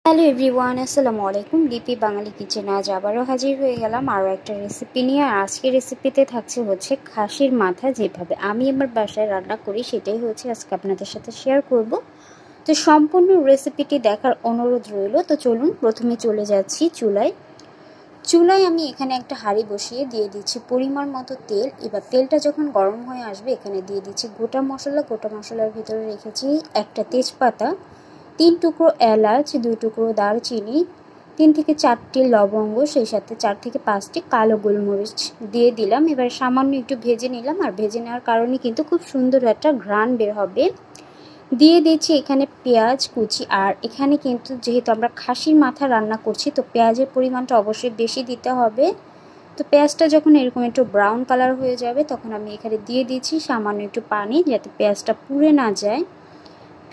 Hello everyone, আসসালামু আলাইকুম। লিপি বাঙালি কিচেনে আজ আবারও হাজির হয়ে গেলাম আরও একটা রেসিপি নিয়ে। আজকের রেসিপিতে থাকছে হচ্ছে খাসির মাথা। যেভাবে আমি আমার বাসায় রান্না করি সেটাই হচ্ছে আজকে আপনাদের সাথে শেয়ার করব। তো সম্পূর্ণ রেসিপিটি দেখার অনুরোধ রইল। তো চলুন প্রথমে চলে যাচ্ছি চুলায় আমি এখানে একটা হাঁড়ি বসিয়ে দিয়ে দিচ্ছি পরিমাণ মতো তেল। এবার তেলটা যখন গরম হয়ে আসবে এখানে দিয়ে দিচ্ছি গোটা মশলার ভিতরে রেখেছি একটা তেজপাতা, 3 টুকরো এলাচ, 2 টুকরো দারচিনি, 3 থেকে 4টি লবঙ্গ, সেই সাথে 4 থেকে 5টি কালো গোলমরিচ দিয়ে দিলাম। এবার সামান্য একটু ভেজে নিলাম, আর ভেজে নেওয়ার কারণে কিন্তু খুব সুন্দর একটা ঘ্রাণ বের হবে। দিয়ে দিচ্ছি এখানে পেঁয়াজ কুচি, আর এখানে কিন্তু যেহেতু আমরা খাসির মাথা রান্না করছি তো পেঁয়াজের পরিমাণটা অবশ্যই বেশি দিতে হবে। তো পেঁয়াজটা যখন এরকম একটু ব্রাউন কালার হয়ে যাবে তখন আমি এখানে দিয়ে দিচ্ছি সামান্য একটু পানি, যাতে পেঁয়াজটা পুড়ে না যায়।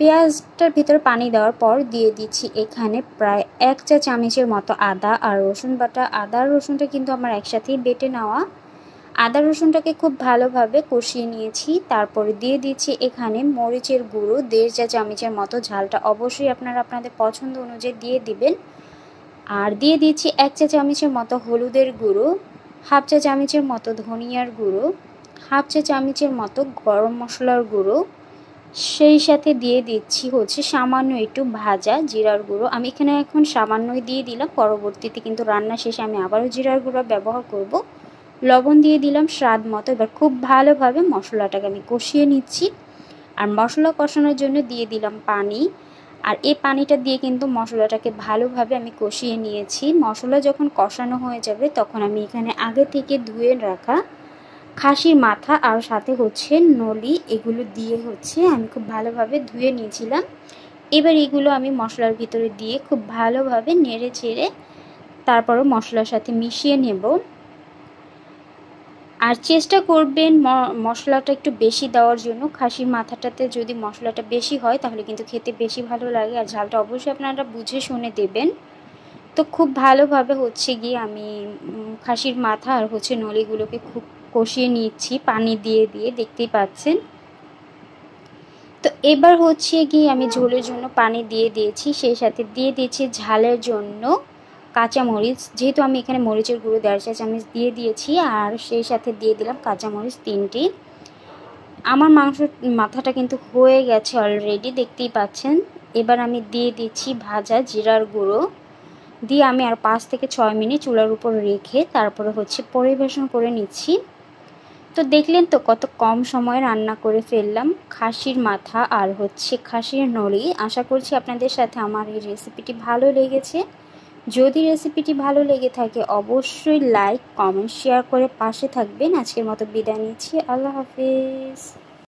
পেঁয়াজটার ভিতরে পানি দেওয়ার পর দিয়ে দিচ্ছি এখানে প্রায় 1 চা চামচের মতো আদা আর রসুন বাটা। আদা আর রসুনটা কিন্তু আমার একসাথেই বেটে নেওয়া। আদা রসুনটাকে খুব ভালোভাবে কষিয়ে নিয়েছি। তারপরে দিয়ে দিচ্ছি এখানে মরিচের গুঁড়ো 1.5 চা চামচের মতো। ঝালটা অবশ্যই আপনারা আপনাদের পছন্দ অনুযায়ী দিয়ে দিবেন। আর দিয়ে দিচ্ছি 1 চা চামচের মতো হলুদের গুঁড়ো, 1/2 চা চামচের মতো ধনিয়ার গুঁড়ো, 1/2 চা চামচের মতো গরম মশলার গুঁড়ো, সেই সাথে দিয়ে দিচ্ছি হচ্ছে সামান্য একটু ভাজা জিরার গুঁড়ো। আমি এখানে এখন সামান্যই দিয়ে দিলাম, পরবর্তীতে কিন্তু রান্না শেষে আমি আবারও জিরার গুঁড়ো ব্যবহার করব। লবণ দিয়ে দিলাম স্বাদ মতো। এবার খুব ভালোভাবে মশলাটাকে আমি কষিয়ে নিচ্ছি। আর মশলা কষানোর জন্য দিয়ে দিলাম পানি, আর এই পানিটা দিয়ে কিন্তু মশলাটাকে ভালোভাবে আমি কষিয়ে নিয়েছি। মশলা যখন কষানো হয়ে যাবে তখন আমি এখানে আগে থেকে ধুয়ে রাখা খাসির মাথা আর সাথে হচ্ছে নলি, এগুলো দিয়ে হচ্ছে আমি খুব ভালোভাবে ধুয়ে নিয়েছিলাম। এবার এগুলো আমি মশলার ভিতরে দিয়ে খুব ভালোভাবে নেড়ে চেড়ে তারপরও মশলার সাথে মিশিয়ে নেব। আর চেষ্টা করবেন মশলাটা একটু বেশি দেওয়ার জন্য। খাসির মাথাটাতে যদি মশলাটা বেশি হয় তাহলে কিন্তু খেতে বেশি ভালো লাগে, আর ঝালটা অবশ্যই আপনারা বুঝে শুনে দেবেন। তো খুব ভালোভাবে হচ্ছে গিয়ে আমি খাসির মাথা আর হচ্ছে নলিগুলোকে খুব কষিয়ে নিচ্ছি পানি দিয়ে দিয়ে, দেখতেই পাচ্ছেন। তো এবার হচ্ছে গিয়ে আমি ঝোলের জন্য পানি দিয়ে দিয়েছি, সেই সাথে দিয়ে দিয়েছি ঝালের জন্য কাঁচামরিচ। যেহেতু আমি এখানে মরিচের গুঁড়ো 1.5 চা চামচ দিয়ে দিয়েছি, আর সেই সাথে দিয়ে দিলাম কাঁচামরিচ 3টি। আমার মাথাটা কিন্তু হয়ে গেছে অলরেডি, দেখতেই পাচ্ছেন। এবার আমি দিয়ে দিচ্ছি ভাজা জিরার গুঁড়ো দিয়ে আমি আর 5 থেকে 6 মিনিট চুলার উপর রেখে তারপরে হচ্ছে পরিবেশন করে নিচ্ছি। তো দেখলেন তো কত কম সময়ে রান্না করে ফেললাম খাসির মাথা আর হচ্ছে খাসির নলি। আশা করছি আপনাদের সাথে আমার এই রেসিপিটি ভালো লেগেছে। যদি রেসিপিটি ভালো লেগে থাকে অবশ্যই লাইক কমেন্ট শেয়ার করে পাশে থাকবেন। আজকের মতো বিদায় নিচ্ছি, আল্লাহ হাফেজ।